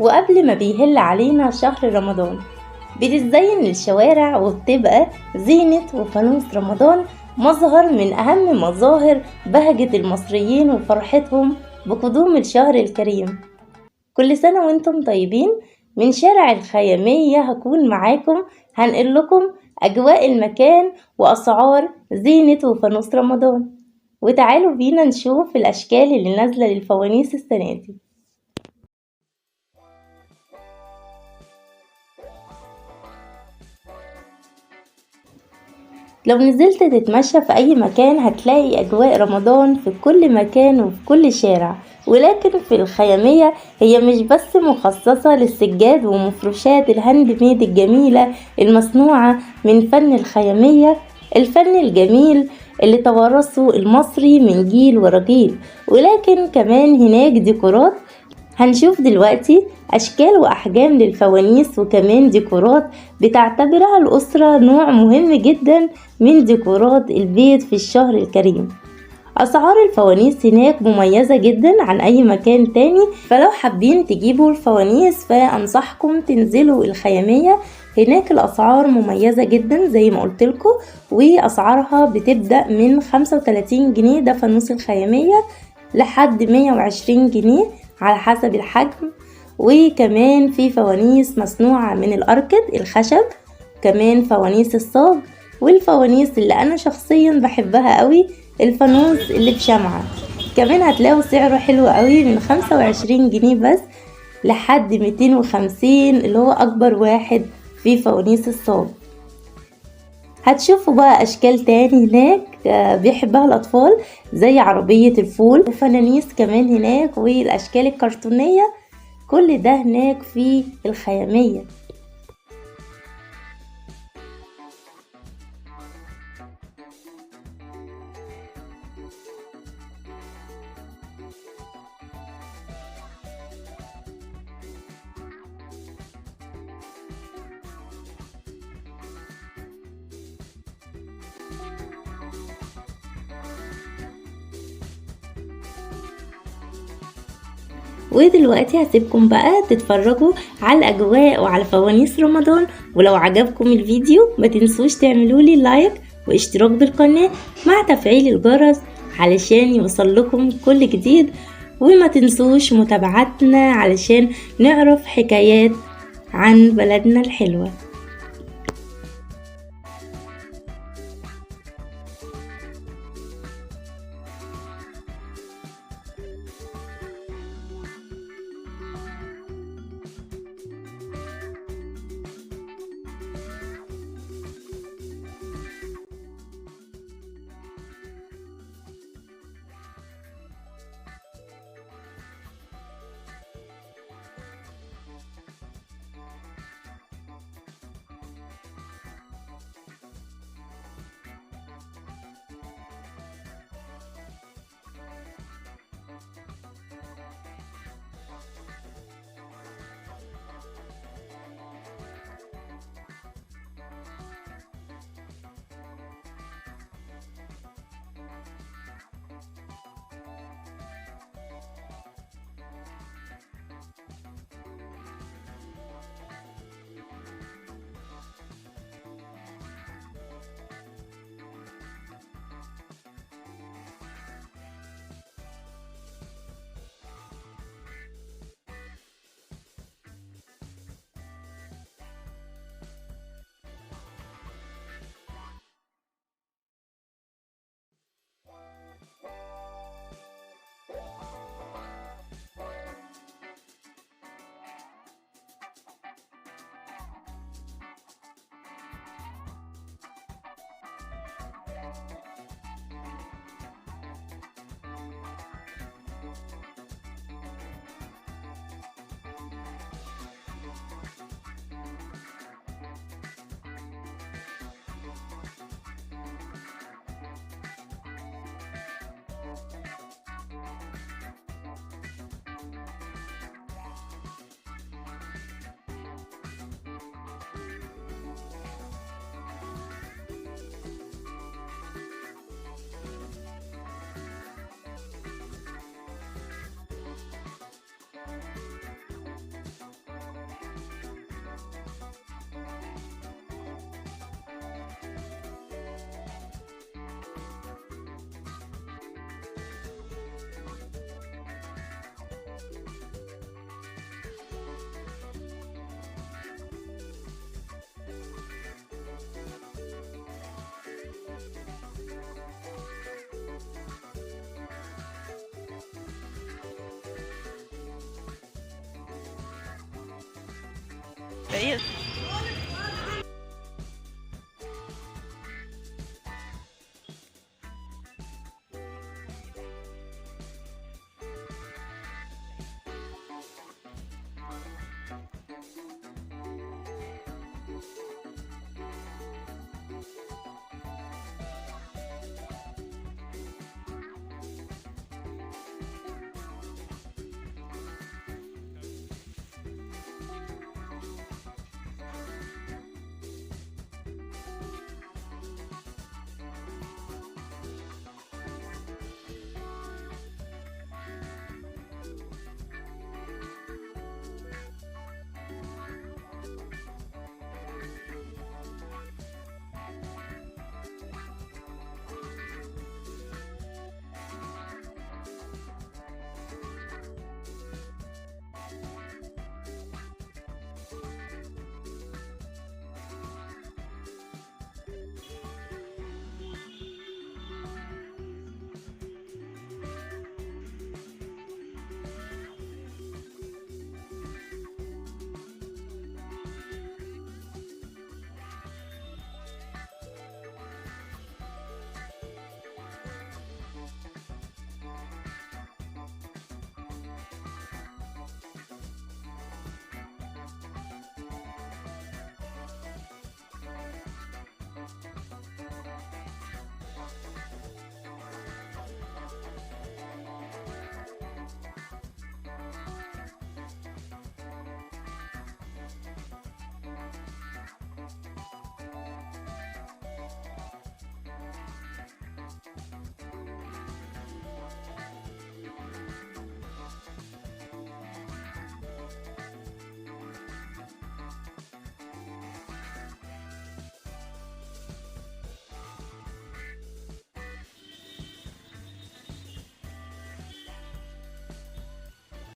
وقبل ما بيهل علينا شهر رمضان بتتزين الشوارع وبتبقى زينة وفانوس رمضان مظهر من أهم مظاهر بهجة المصريين وفرحتهم بقدوم الشهر الكريم. كل سنة وانتم طيبين. من شارع الخيامية هكون معاكم هنقل لكم أجواء المكان وأسعار زينة وفانوس رمضان، وتعالوا بينا نشوف الأشكال اللي نازلة للفوانيس السنة دي. لو نزلت تتمشى في أي مكان هتلاقي أجواء رمضان في كل مكان وفي كل شارع، ولكن في الخيامية هي مش بس مخصصة للسجاد ومفروشات الهاند ميد الجميلة المصنوعة من فن الخيامية، الفن الجميل اللي توارثه المصري من جيل ورا جيل، ولكن كمان هناك ديكورات. هنشوف دلوقتي أشكال وأحجام للفوانيس وكمان ديكورات بتعتبرها الأسرة نوع مهم جدا من ديكورات البيت في الشهر الكريم. أسعار الفوانيس هناك مميزة جدا عن أي مكان تاني، فلو حابين تجيبوا الفوانيس فأنصحكم تنزلوا الخيامية. هناك الأسعار مميزة جدا زي ما قلتلكم، وأسعارها بتبدأ من 35 جنيه ده فانوس الخيامية لحد 120 جنيه على حسب الحجم. وكمان في فوانيس مصنوعة من الأركد الخشب، كمان فوانيس الصاج، والفوانيس اللي أنا شخصيا بحبها قوي الفانوس اللي بشمعة، كمان هتلاقوا سعره حلو قوي من 25 جنيه بس لحد 250 اللي هو أكبر واحد في فوانيس الصاج. هتشوفوا بقى أشكال تاني هناك بيحبها الأطفال زي عربية الفول وفنانيس كمان هناك والأشكال الكرتونية، كل ده هناك في الخيامية. ودلوقتي هسيبكم بقى تتفرجوا على الأجواء وعلى فوانيس رمضان، ولو عجبكم الفيديو ما تنسوش تعملوا لي لايك واشتراك بالقناة مع تفعيل الجرس علشان يوصل لكم كل جديد، وما تنسوش متابعتنا علشان نعرف حكايات عن بلدنا الحلوة.